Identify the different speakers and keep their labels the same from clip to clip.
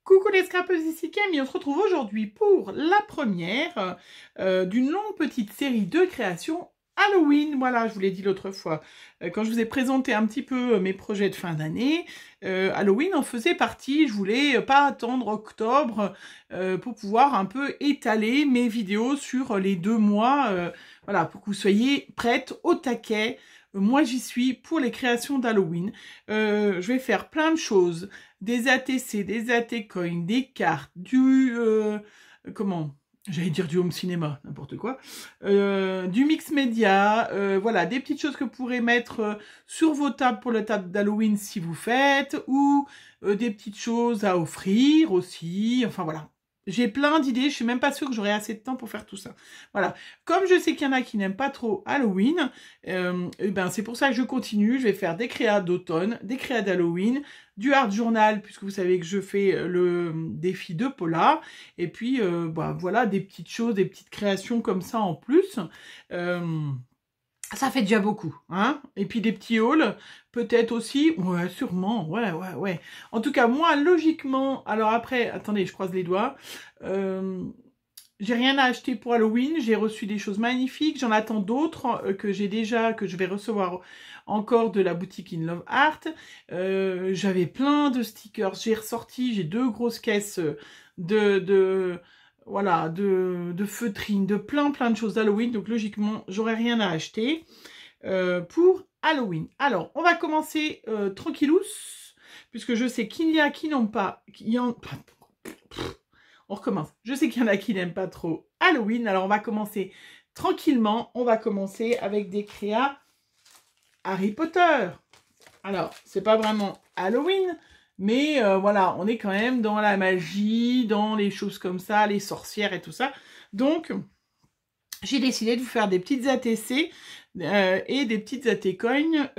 Speaker 1: Coucou les scrapeuses, ici Camille, on se retrouve aujourd'hui pour la première d'une longue petite série de créations Halloween. Voilà, je vous l'ai dit l'autre fois, quand je vous ai présenté un petit peu mes projets de fin d'année, Halloween en faisait partie. Je voulais pas attendre octobre pour pouvoir un peu étaler mes vidéos sur les 2 mois, voilà, pour que vous soyez prêtes au taquet. Moi, j'y suis pour les créations d'Halloween. Je vais faire plein de choses. Des ATC, des AT-Coins, des cartes, comment? J'allais dire du home cinéma, n'importe quoi. Du mix média, voilà, des petites choses que vous pourrez mettre sur vos tables pour la table d'Halloween si vous faites, ou des petites choses à offrir aussi, enfin voilà. J'ai plein d'idées, je suis même pas sûre que j'aurai assez de temps pour faire tout ça. Voilà. Comme je sais qu'il y en a qui n'aiment pas trop Halloween, et ben c'est pour ça que je continue. Je vais faire des créas d'automne, des créas d'Halloween, du art journal, puisque vous savez que je fais le défi de Paula, et puis bah, voilà, des petites choses, des petites créations comme ça en plus. Ça fait déjà beaucoup, hein. Et puis des petits hauls, peut-être aussi. Ouais, sûrement, ouais. En tout cas, moi, logiquement, alors après, attendez, je croise les doigts. J'ai rien à acheter pour Halloween, j'ai reçu des choses magnifiques, j'en attends d'autres que je vais recevoir encore de la boutique In Love Art. J'avais plein de stickers, j'ai 2 grosses caisses voilà, de feutrines, de plein de choses d'Halloween, donc logiquement, j'aurais rien à acheter pour Halloween. Alors, on va commencer tranquillous, puisque je sais qu'il y a qui n'ont pas... On recommence. Je sais qu'il y en a qui n'aiment pas trop Halloween, alors on va commencer tranquillement. On va commencer avec des créas Harry Potter. Alors, c'est pas vraiment Halloween, mais voilà, on est quand même dans la magie, dans les choses comme ça, les sorcières et tout ça. Donc, j'ai décidé de vous faire des petites ATC et des petites AT-Coins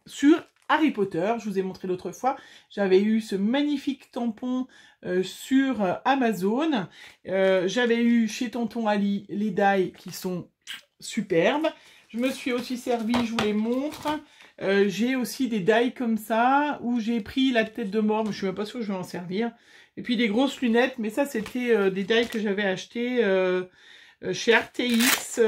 Speaker 1: sur Harry Potter. Je vous ai montré l'autre fois, j'avais eu ce magnifique tampon sur Amazon. J'avais eu chez Tonton Ali les die qui sont superbes. Je me suis aussi servi, je vous les montre. J'ai aussi des die comme ça, où j'ai pris la tête de mort, mais je suis même pas sûre que je vais en servir. Et puis des grosses lunettes, mais ça c'était des die que j'avais acheté chez RTX,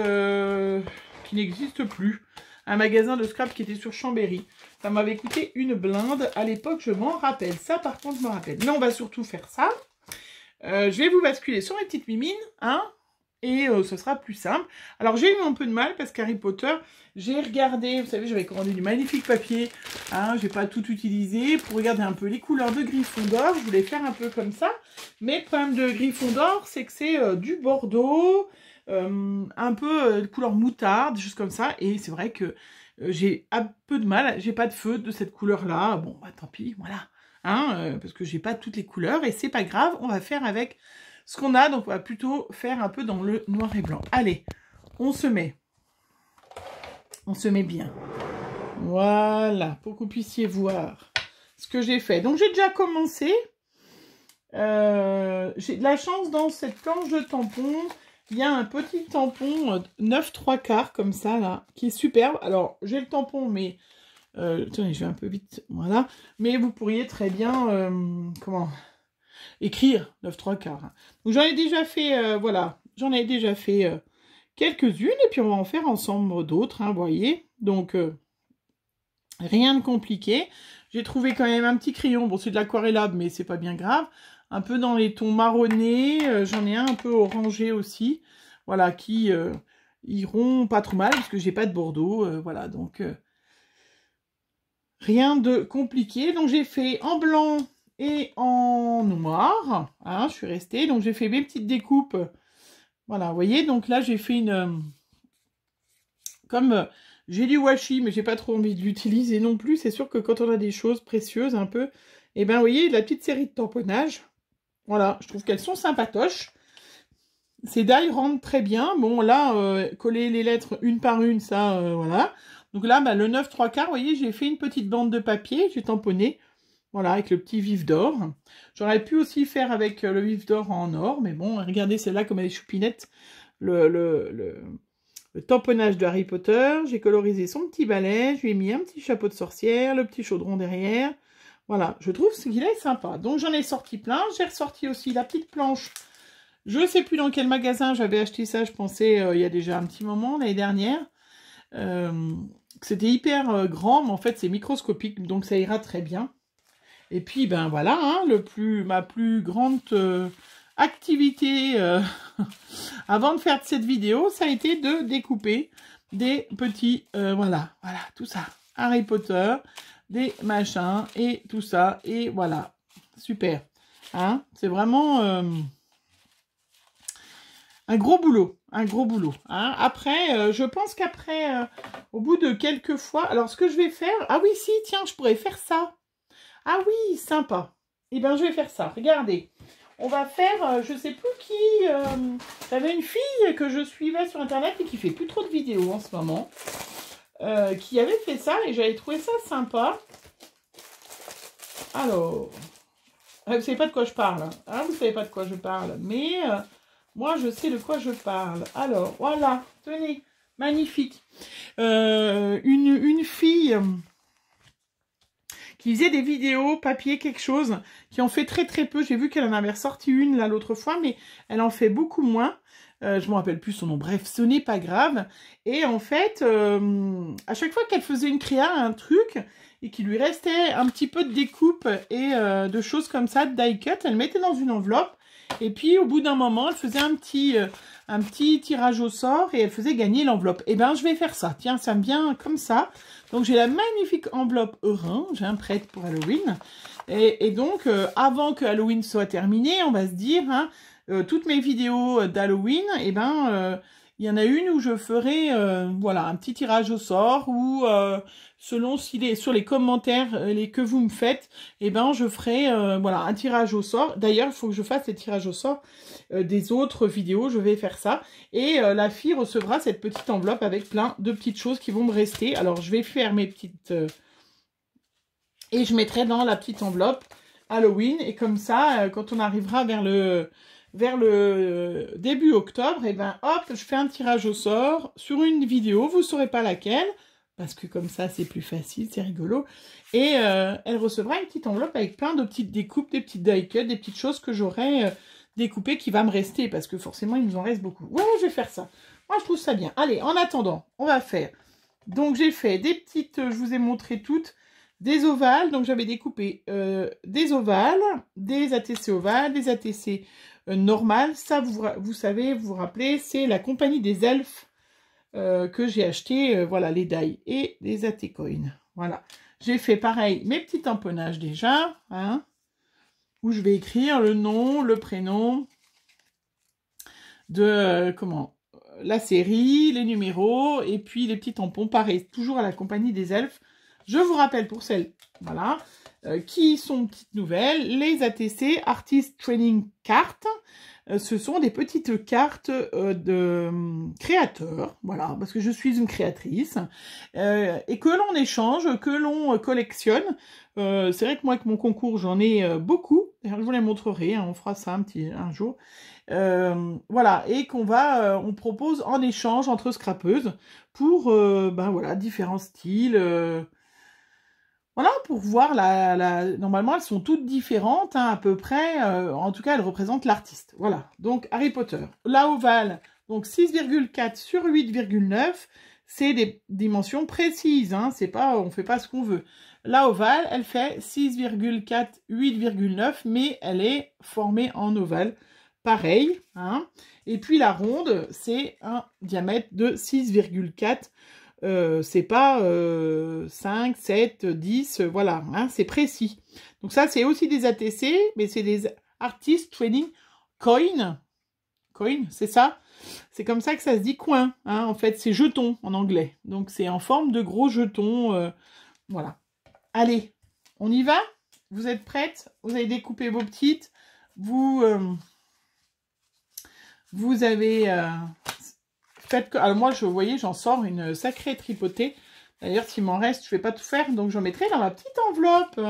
Speaker 1: qui n'existe plus. Un magasin de scrap qui était sur Chambéry. Ça m'avait coûté une blinde. À l'époque, je m'en rappelle. Ça, par contre, je me rappelle. Mais on va surtout faire ça. Je vais vous basculer sur mes petites mimines, hein, et ce sera plus simple. Alors, j'ai eu un peu de mal parce qu'Harry Potter, j'ai regardé, vous savez, j'avais commandé du magnifique papier, hein, j'ai pas tout utilisé, pour regarder un peu les couleurs de Gryffondor. Je voulais faire un peu comme ça. Mais le problème de Gryffondor, c'est que c'est du bordeaux, un peu de couleur moutarde, juste comme ça. Et c'est vrai que j'ai un peu de mal, j'ai pas de feu de cette couleur-là. Bon, bah tant pis, voilà. Hein, parce que j'ai pas toutes les couleurs et c'est pas grave, on va faire avec ce qu'on a, donc on va plutôt faire un peu dans le noir et blanc. Allez, on se met bien. Voilà, pour que vous puissiez voir ce que j'ai fait. Donc j'ai déjà commencé. J'ai de la chance dans cette planche de tampons. Il y a un petit tampon 9 3/4 comme ça là, qui est superbe. Alors j'ai le tampon, mais attendez, je vais un peu vite, voilà. Mais vous pourriez très bien, comment écrire 9 3/4. Donc j'en ai déjà fait, voilà, j'en ai déjà fait quelques-unes, et puis on va en faire ensemble d'autres, hein, vous voyez. Donc rien de compliqué. J'ai trouvé quand même un petit crayon, bon c'est de l'aquarellable, mais c'est pas bien grave. Un peu dans les tons marronnés, j'en ai un peu orangé aussi, voilà, qui iront pas trop mal, parce que j'ai pas de bordeaux, voilà, donc rien de compliqué. Donc j'ai fait en blanc et en noir, hein, je suis restée, donc j'ai fait mes petites découpes, voilà, vous voyez, donc là j'ai fait une, comme j'ai du washi, mais j'ai pas trop envie de l'utiliser non plus, c'est sûr que quand on a des choses précieuses un peu, et ben vous voyez, la petite série de tamponnage, voilà, je trouve qu'elles sont sympatoches. Ces die rendent très bien. Bon, là, coller les lettres une par une, ça, voilà. Donc là, bah, le 9 3/4, vous voyez, j'ai fait une petite bande de papier, j'ai tamponné, voilà, avec le petit vif d'or. J'aurais pu aussi faire avec le vif d'or en or, mais bon, regardez celle-là comme elle est choupinette, le tamponnage de Harry Potter. J'ai colorisé son petit balai, je lui ai mis un petit chapeau de sorcière, le petit chaudron derrière. Voilà, je trouve qu'il est sympa. Donc, j'en ai sorti plein. J'ai ressorti aussi la petite planche. Je ne sais plus dans quel magasin j'avais acheté ça. Je pensais il y a déjà un petit moment, l'année dernière. C'était hyper grand, mais en fait, c'est microscopique. Donc, ça ira très bien. Et puis, ben voilà, hein, ma plus grande activité avant de faire cette vidéo, ça a été de découper des petits, voilà, tout ça. Harry Potter, des machins et tout ça. Et voilà, super. Hein, c'est vraiment un gros boulot. Un gros boulot. Hein. Après, je pense qu'après, au bout de quelques fois... Alors, ce que je vais faire... Ah oui, si, tiens, je pourrais faire ça. Ah oui, sympa. Eh bien, je vais faire ça. Regardez. On va faire, je sais plus qui... J'avais une fille que je suivais sur Internet et qui fait plus trop de vidéos en ce moment. Qui avait fait ça et j'avais trouvé ça sympa. Alors, vous savez pas de quoi je parle. Hein, vous savez pas de quoi je parle. Mais moi, je sais de quoi je parle. Alors, voilà. Tenez, magnifique. Une fille qui faisait des vidéos, papier, quelque chose, qui en fait très très peu. J'ai vu qu'elle en avait ressorti une là l'autre fois, mais elle en fait beaucoup moins. Je me rappelle plus son nom. Bref, ce n'est pas grave. Et en fait, à chaque fois qu'elle faisait une créa, un truc, et qu'il lui restait un petit peu de découpe et de choses comme ça, de die cut, elle mettait dans une enveloppe. Et puis, au bout d'un moment, elle faisait un petit tirage au sort et elle faisait gagner l'enveloppe. Eh bien, je vais faire ça. Tiens, ça me vient comme ça. Donc, j'ai la magnifique enveloppe orange, hein, prête pour Halloween. Et donc, avant que Halloween soit terminé, on va se dire... Hein, toutes mes vidéos d'Halloween, eh ben, il y en a une où je ferai voilà, un petit tirage au sort ou selon sur les commentaires que vous me faites, eh ben, je ferai voilà, un tirage au sort. D'ailleurs, il faut que je fasse les tirages au sort des autres vidéos, je vais faire ça. Et la fille recevra cette petite enveloppe avec plein de petites choses qui vont me rester. Alors, je vais faire mes petites... et je mettrai dans la petite enveloppe Halloween. Et comme ça, quand on arrivera vers le début octobre, et ben hop, je fais un tirage au sort sur une vidéo, vous ne saurez pas laquelle, parce que comme ça c'est plus facile, c'est rigolo, et elle recevra une petite enveloppe avec plein de petites découpes, des petites die cuts, des petites choses que j'aurai découpées qui va me rester, parce que forcément il nous en reste beaucoup. Ouais, je vais faire ça, moi je trouve ça bien. Allez, en attendant, on va faire, donc j'ai fait des petites, je vous ai montré toutes, des ovales, donc j'avais découpé des ovales, des ATC ovales, des ATC normales. Ça, vous savez, vous vous rappelez, c'est la compagnie des elfes que j'ai acheté, voilà, les die et les AT coins. Voilà, j'ai fait pareil, mes petits tamponnages déjà, hein, où je vais écrire le nom, le prénom de, la série, les numéros, et puis les petits tampons, pareil, toujours à la compagnie des elfes. Je vous rappelle pour celles, voilà, qui sont petites nouvelles, les ATC, Artist Training Cards, ce sont des petites cartes de créateurs, voilà, parce que je suis une créatrice, et que l'on échange, que l'on collectionne. C'est vrai que moi, avec mon concours, j'en ai beaucoup. Je vous les montrerai, hein, on fera ça un jour. Voilà, et on propose en échange entre scrapeuses pour, ben voilà, différents styles. Voilà, pour voir normalement, elles sont toutes différentes, hein, à peu près. En tout cas, elles représentent l'artiste. Voilà, donc Harry Potter. La ovale, donc 6,4 sur 8,9. C'est des dimensions précises, hein, c'est pas, on fait pas ce qu'on veut. La ovale, elle fait 6,4, 8,9, mais elle est formée en ovale. Pareil, hein. Et puis la ronde, c'est un diamètre de 6,4. C'est pas 5, 7, 10, voilà, hein, c'est précis. Donc ça, c'est aussi des ATC, mais c'est des Artist Training Coin. Coin, c'est ça? C'est comme ça que ça se dit coin, hein, en fait, c'est jeton en anglais. Donc c'est en forme de gros jetons, voilà. Allez, on y va? Vous êtes prêtes? Vous avez découpé vos petites? Vous avez... Alors moi, vous voyez, j'en sors une sacrée tripotée. D'ailleurs, s'il m'en reste, je ne vais pas tout faire, donc j'en mettrai dans ma petite enveloppe.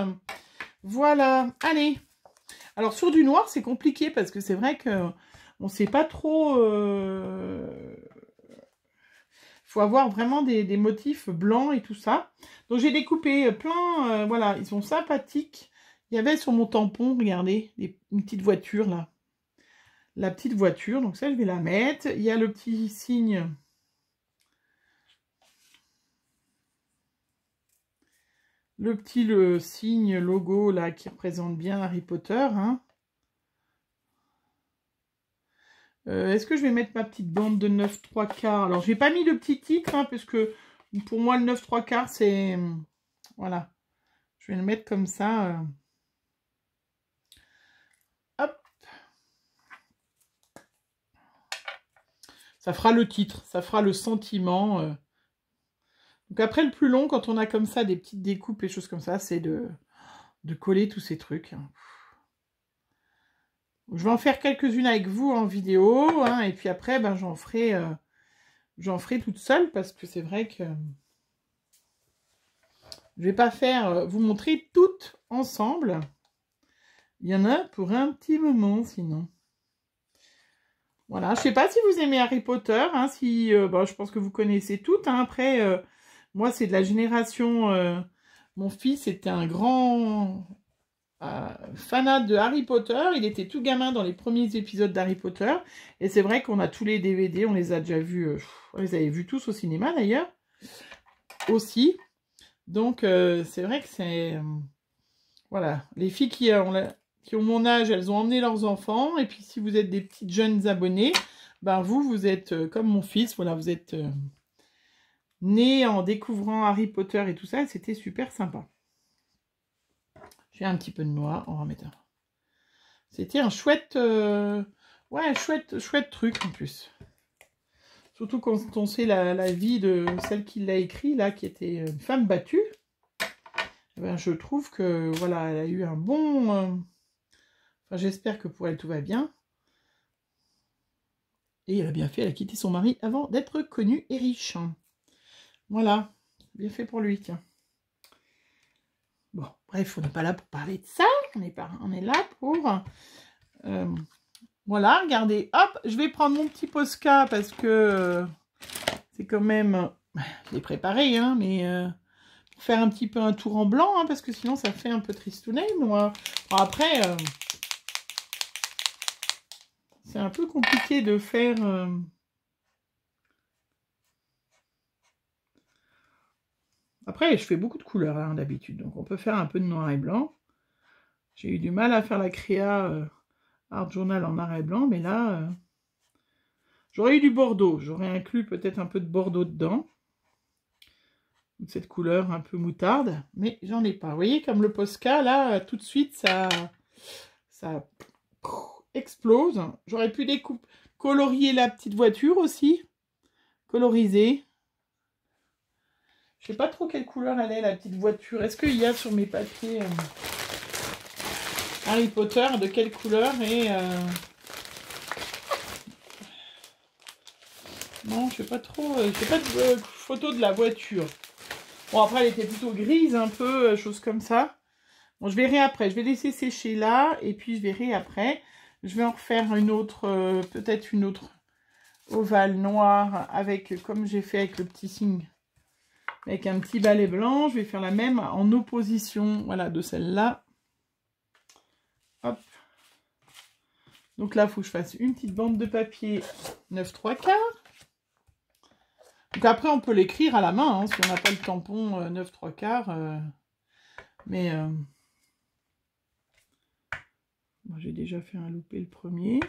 Speaker 1: Voilà, allez. Alors, sur du noir, c'est compliqué, parce que c'est vrai qu'on ne sait pas trop... faut avoir vraiment des motifs blancs et tout ça. Donc j'ai découpé plein, voilà, ils sont sympathiques. Il y avait sur mon tampon, regardez, une petite voiture là. La petite voiture, donc ça je vais la mettre. Il y a le petit signe. Le petit signe logo là qui représente bien Harry Potter. Hein. Est-ce que je vais mettre ma petite bande de 9 3/4? Alors j'ai pas mis le petit titre, hein, parce que pour moi le 9 3/4 c'est... Voilà. Je vais le mettre comme ça. Hop. Ça fera le titre, ça fera le sentiment. Donc après le plus long, quand on a comme ça des petites découpes et choses comme ça, c'est de coller tous ces trucs. Hein. Je vais en faire quelques-unes avec vous en vidéo, hein, et puis après, ben, j'en ferai toute seule, parce que c'est vrai que je vais pas faire vous montrer toutes ensemble. Il y en a pour un petit moment, sinon. Voilà, je sais pas si vous aimez Harry Potter, hein, si, bon, je pense que vous connaissez toutes. Hein, après, moi, c'est de la génération... mon fils était un grand... fanat de Harry Potter, il était tout gamin dans les premiers épisodes d'Harry Potter, et c'est vrai qu'on a tous les DVD, on les a déjà vus, on les avait vus tous au cinéma d'ailleurs, aussi, donc c'est vrai que c'est, voilà, les filles qui ont mon âge, elles ont emmené leurs enfants, et puis si vous êtes des petites jeunes abonnés, ben vous êtes comme mon fils, voilà, vous êtes nés en découvrant Harry Potter et tout ça, et c'était super sympa. J'ai un petit peu de noix, on va mettre un. C'était un chouette, ouais, chouette truc en plus. Surtout quand on sait la vie de celle qui l'a écrit, là, qui était une femme battue. Eh ben, je trouve que, voilà, elle a eu un bon... Enfin, j'espère que pour elle, tout va bien. Et elle a bien fait, elle a quitté son mari avant d'être connue et riche. Voilà, bien fait pour lui, tiens. Bon, bref, on n'est pas là pour parler de ça, on est là pour... voilà, regardez, hop, je vais prendre mon petit Posca parce que c'est quand même... je l'ai préparé, hein, mais pour faire un petit peu un tour en blanc, hein, parce que sinon ça fait un peu tristounet, moi. Bon, après, c'est un peu compliqué de faire... Après, je fais beaucoup de couleurs hein, d'habitude, donc on peut faire un peu de noir et blanc. J'ai eu du mal à faire la créa Art Journal en noir et blanc, mais là, j'aurais eu du bordeaux. J'aurais inclus peut-être un peu de bordeaux dedans. Cette couleur un peu moutarde, mais j'en ai pas. Vous voyez, comme le Posca, là, tout de suite, ça explose. J'aurais pu colorier la petite voiture aussi. Coloriser. Je sais pas trop quelle couleur elle est, la petite voiture. Est-ce qu'il y a sur mes papiers Harry Potter, de quelle couleur et... Non, je sais pas trop. Je sais pas de photo de la voiture. Bon, après, elle était plutôt grise, un peu, chose comme ça. Bon, je verrai après. Je vais laisser sécher là, et puis je verrai après. Je vais en refaire une autre, peut-être une autre ovale noire, avec, comme j'ai fait avec le petit signe, avec un petit balai blanc. Je vais faire la même en opposition, voilà, de celle-là. Hop. Donc là, il faut que je fasse une petite bande de papier 9 3/4. Donc après, on peut l'écrire à la main, hein, si on n'a pas le tampon 9 3/4. Mais bon, j'ai déjà fait un loupé le premier.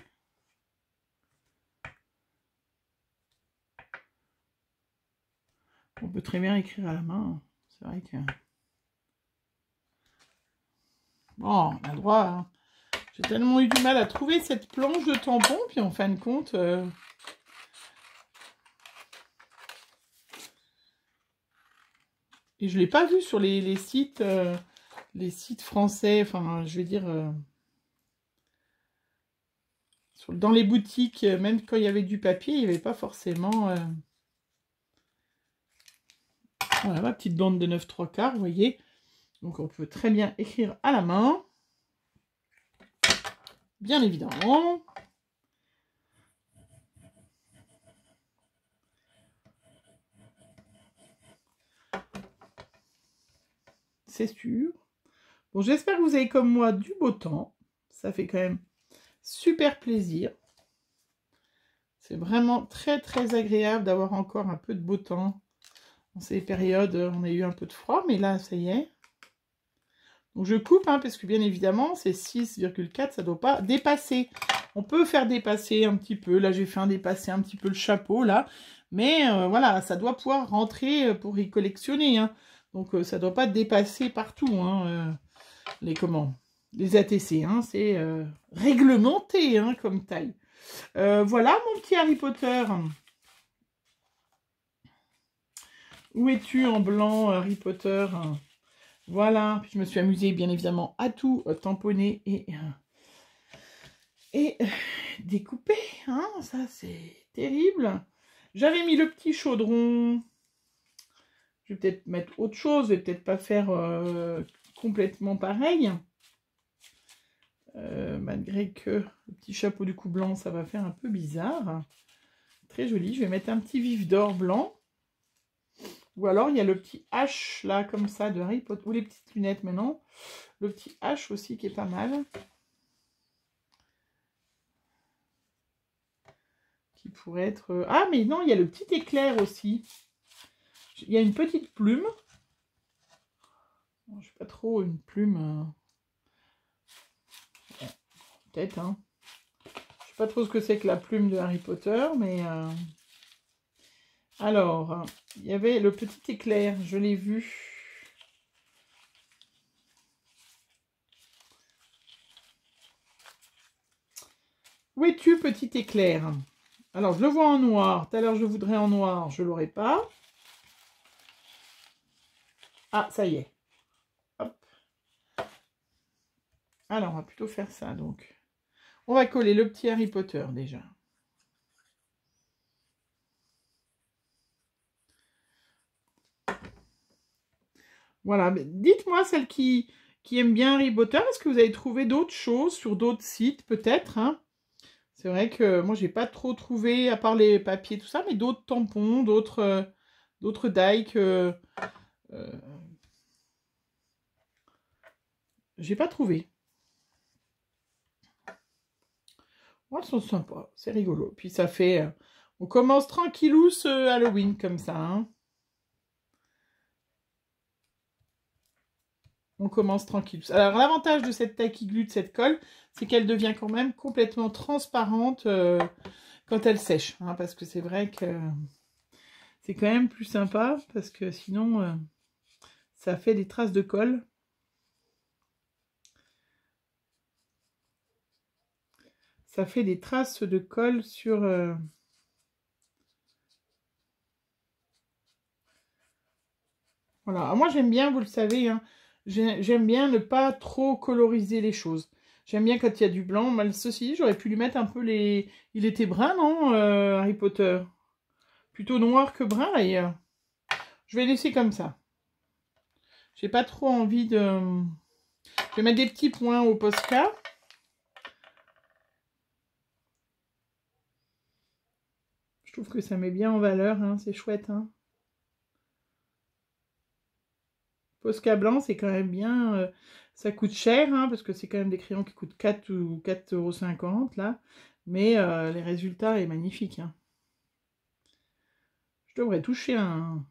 Speaker 1: On peut très bien écrire à la main. C'est vrai que... Bon, on a le droit. Hein. J'ai tellement eu du mal à trouver cette planche de tampon, puis en fin de compte... Et je ne l'ai pas vu sur les sites français, enfin, je vais dire, dans les boutiques, même quand il y avait du papier, il n'y avait pas forcément... Voilà, ma petite bande de 9 3/4, vous voyez. Donc, on peut très bien écrire à la main. Bien évidemment. c'est sûr. Bon, j'espère que vous avez comme moi du beau temps. Ça fait quand même super plaisir. C'est vraiment très très agréable d'avoir encore un peu de beau temps. En ces périodes, on a eu un peu de froid, mais là, ça y est. Donc je coupe, hein, parce que bien évidemment, c'est 6,4, ça ne doit pas dépasser. On peut faire dépasser un petit peu. Là, j'ai fait dépasser un petit peu le chapeau, là. Mais voilà, ça doit pouvoir rentrer pour y collectionner. Hein. Donc ça ne doit pas dépasser partout, hein, les ATC. Hein, c'est réglementé hein, comme taille. Voilà mon petit Harry Potter. Où es-tu en blanc, Harry Potter? Voilà, puis je me suis amusée bien évidemment à tout tamponner et découper, hein, ça c'est terrible. J'avais mis le petit chaudron, je vais peut-être mettre autre chose, je vais peut-être pas faire complètement pareil. Malgré que le petit chapeau du cou blanc, ça va faire un peu bizarre. Très joli, je vais mettre un petit vif d'or blanc. Ou alors, il y a le petit H, là, comme ça, de Harry Potter. Ou les petites lunettes, maintenant. Le petit H aussi, qui est pas mal. Qui pourrait être... Ah, mais non, il y a le petit éclair aussi. Il y a une petite plume. Bon, je ne sais pas trop, une plume... Peut-être, hein. Je ne sais pas trop ce que c'est que la plume de Harry Potter, mais... Alors, il y avait le petit éclair, je l'ai vu. Où es-tu, petit éclair? Alors, je le vois en noir. Tout à l'heure, je le voudrais en noir. Je ne l'aurai pas. Ah, ça y est. Hop. Alors, on va plutôt faire ça, donc. On va coller le petit Harry Potter, déjà. Voilà. Dites-moi, celle qui aime bien Harry Potter, est-ce que vous avez trouvé d'autres choses sur d'autres sites, peut-être, hein? C'est vrai que moi, j'ai pas trop trouvé, à part les papiers, tout ça, mais d'autres tampons, d'autres dikes. J'ai pas trouvé. Ouais, elles sont sympas, c'est rigolo. Puis ça fait... on commence tranquillou ce Halloween, comme ça, hein. On commence tranquille. Alors, l'avantage de cette taille glue, de cette colle, c'est qu'elle devient quand même complètement transparente quand elle sèche. Hein, parce que c'est vrai que c'est quand même plus sympa, parce que sinon, ça fait des traces de colle. Ça fait des traces de colle sur... Voilà. Alors, moi, j'aime bien, vous le savez, hein, j'aime bien ne pas trop coloriser les choses. J'aime bien quand il y a du blanc. Mal ceci, j'aurais pu lui mettre un peu les... Il était brun, non, Harry Potter? Plutôt noir que brun, d'ailleurs. Je vais laisser comme ça. J'ai pas trop envie de... Je vais mettre des petits points au Posca. Je trouve que ça met bien en valeur, hein, c'est chouette, hein. Posca blanc, c'est quand même bien... ça coûte cher, hein, parce que c'est quand même des crayons qui coûtent 4 ou 4,50 € là. Mais les résultats est magnifique, hein. Je devrais toucher un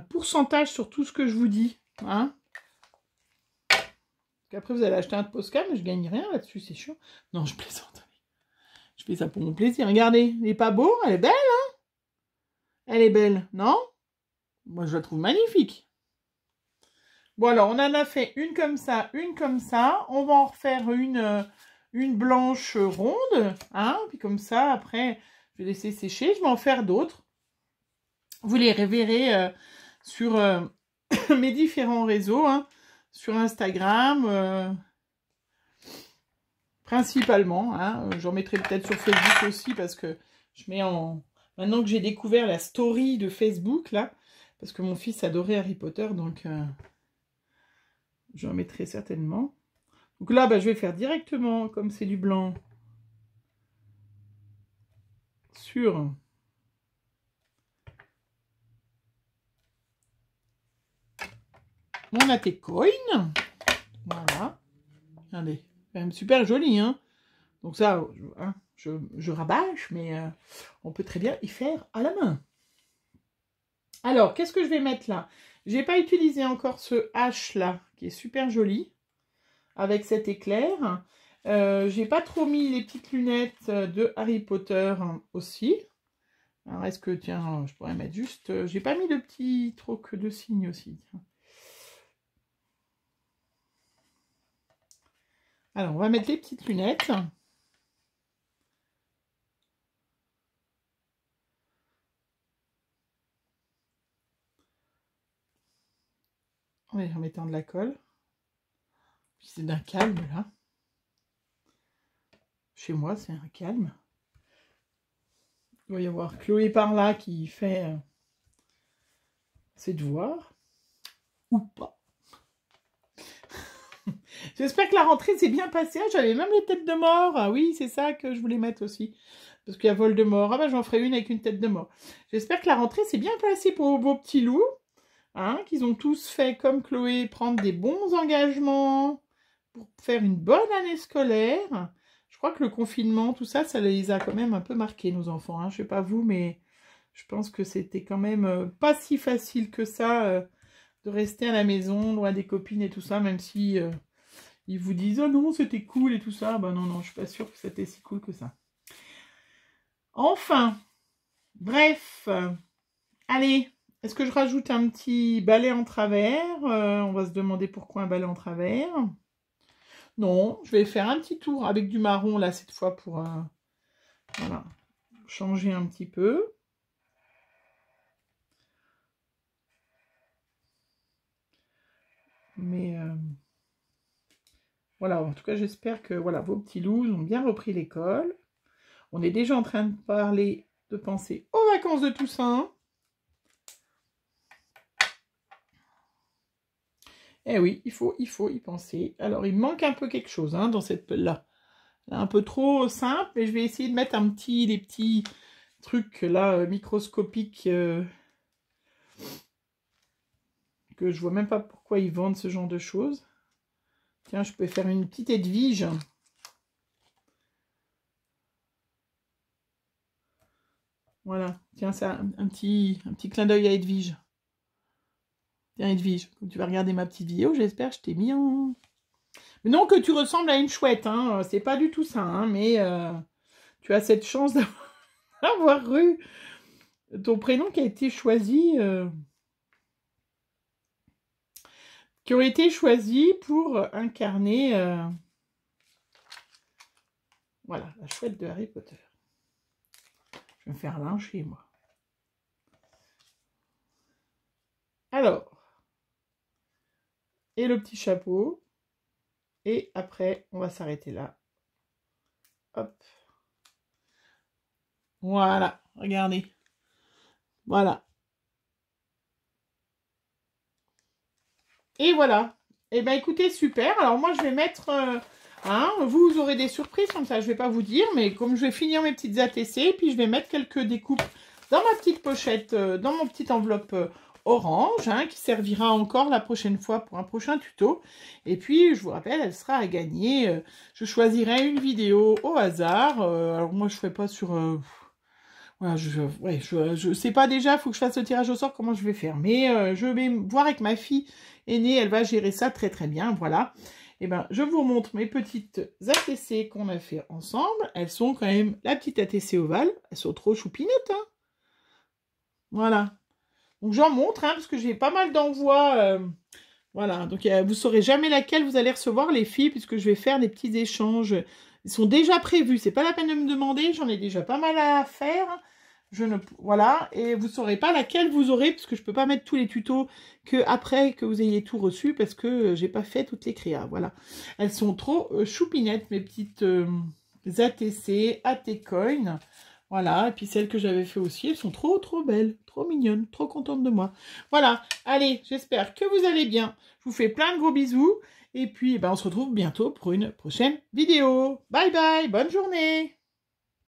Speaker 1: pourcentage sur tout ce que je vous dis, hein. Après, vous allez acheter un Posca, mais je gagne rien là-dessus, c'est chiant. Non, je plaisante. Je fais ça pour mon plaisir. Regardez, il n'est pas beau, elle est belle, hein? Elle est belle, non? Moi, je la trouve magnifique. Bon, alors, on en a fait une comme ça, une comme ça. On va en refaire une blanche ronde, hein? Puis comme ça, après, je vais laisser sécher. Je vais en faire d'autres. Vous les reverrez sur mes différents réseaux, hein, sur Instagram, principalement. Hein, j'en mettrai peut-être sur Facebook aussi parce que je mets en... Maintenant que j'ai découvert la story de Facebook, là, parce que mon fils adorait Harry Potter, donc j'en mettrai certainement. Donc là, bah, je vais faire directement, comme c'est du blanc, sur mon AT Coin. Voilà. Regardez, quand même super joli, hein. Donc ça, hein, je rabâche, mais on peut très bien y faire à la main. Alors, qu'est-ce que je vais mettre là? J'ai pas utilisé encore ce H là, qui est super joli, avec cet éclair. J'ai pas trop mis les petites lunettes de Harry Potter aussi. Alors, est-ce que, tiens, je pourrais mettre juste... j'ai pas mis de petits trucs de signes aussi. Tiens. Alors, on va mettre les petites lunettes. Oui, en mettant de la colle. C'est d'un calme, là. Chez moi, c'est un calme. Il doit y avoir Chloé par là qui fait ses devoirs. Ou pas. J'espère que la rentrée s'est bien passée. J'avais même les têtes de mort. Ah oui, c'est ça que je voulais mettre aussi. Parce qu'il y a Voldemort. Ah bah j'en ferai une avec une tête de mort. J'espère que la rentrée s'est bien passée pour vos petits loups. Hein, qu'ils ont tous fait comme Chloé, prendre des bons engagements pour faire une bonne année scolaire. Je crois que le confinement, tout ça, ça les a quand même un peu marqués, nos enfants. Hein. Je sais pas vous, mais je pense que c'était quand même pas si facile que ça de rester à la maison, loin des copines et tout ça, même si ils vous disent « Oh non, c'était cool » et tout ça. Ben non, je suis pas sûre que c'était si cool que ça. Enfin, bref, allez. Est-ce que je rajoute un petit balai en travers? On va se demander pourquoi un balai en travers. Non, je vais faire un petit tour avec du marron, là, cette fois, pour voilà, changer un petit peu. Mais voilà, en tout cas, j'espère que voilà, vos petits loups ont bien repris l'école. On est déjà en train de penser aux vacances de Toussaint. Eh oui, il faut y penser. Alors, il manque un peu quelque chose hein, dans cette là. Un peu trop simple, mais je vais essayer de mettre des petits trucs là microscopiques que je vois même pas pourquoi ils vendent ce genre de choses. Tiens, je peux faire une petite Edwige. Voilà, tiens, c'est un petit clin d'œil à Edwige. Tiens, Edwige, comme tu vas regarder ma petite vidéo, j'espère que je t'ai mis en... Mais non que tu ressembles à une chouette, hein, c'est pas du tout ça, hein, mais tu as cette chance d'avoir eu ton prénom qui a été choisi, qui aurait été choisi pour incarner, voilà, la chouette de Harry Potter. Je vais me faire lyncher, moi. Alors, et le petit chapeau. Et après, on va s'arrêter là. Hop. Voilà, regardez. Voilà. Et voilà. Et bien, écoutez, super. Alors, moi, je vais mettre... hein, vous aurez des surprises, comme ça, je ne vais pas vous dire. Mais comme je vais finir mes petites ATC, puis je vais mettre quelques découpes dans ma petite pochette, dans mon petite enveloppe orange, hein, qui servira encore la prochaine fois pour un prochain tuto. Et puis, je vous rappelle, elle sera à gagner. Je choisirai une vidéo au hasard. Alors, moi, je ne ferai pas sur... voilà, je sais pas déjà, il faut que je fasse le tirage au sort, comment je vais faire. Mais je vais voir avec ma fille aînée, elle va gérer ça très très bien, voilà. Et ben, je vous montre mes petites ATC qu'on a fait ensemble. Elles sont quand même, la petite ATC ovale, elles sont trop choupinettes, hein. Voilà. Donc j'en montre, hein, parce que j'ai pas mal d'envois. Voilà, donc vous saurez jamais laquelle vous allez recevoir, les filles, puisque je vais faire des petits échanges. Ils sont déjà prévus, c'est pas la peine de me demander, j'en ai déjà pas mal à faire. Voilà, et vous saurez pas laquelle vous aurez, parce que je peux pas mettre tous les tutos après que vous ayez tout reçu, parce que j'ai pas fait toutes les créas. Voilà, elles sont trop choupinettes, mes petites ATC, AT-Coin. Voilà, et puis celles que j'avais fait aussi, elles sont trop belles, trop mignonnes, trop contentes de moi. Voilà, allez, j'espère que vous allez bien. Je vous fais plein de gros bisous. Et puis, on se retrouve bientôt pour une prochaine vidéo. Bye bye, bonne journée.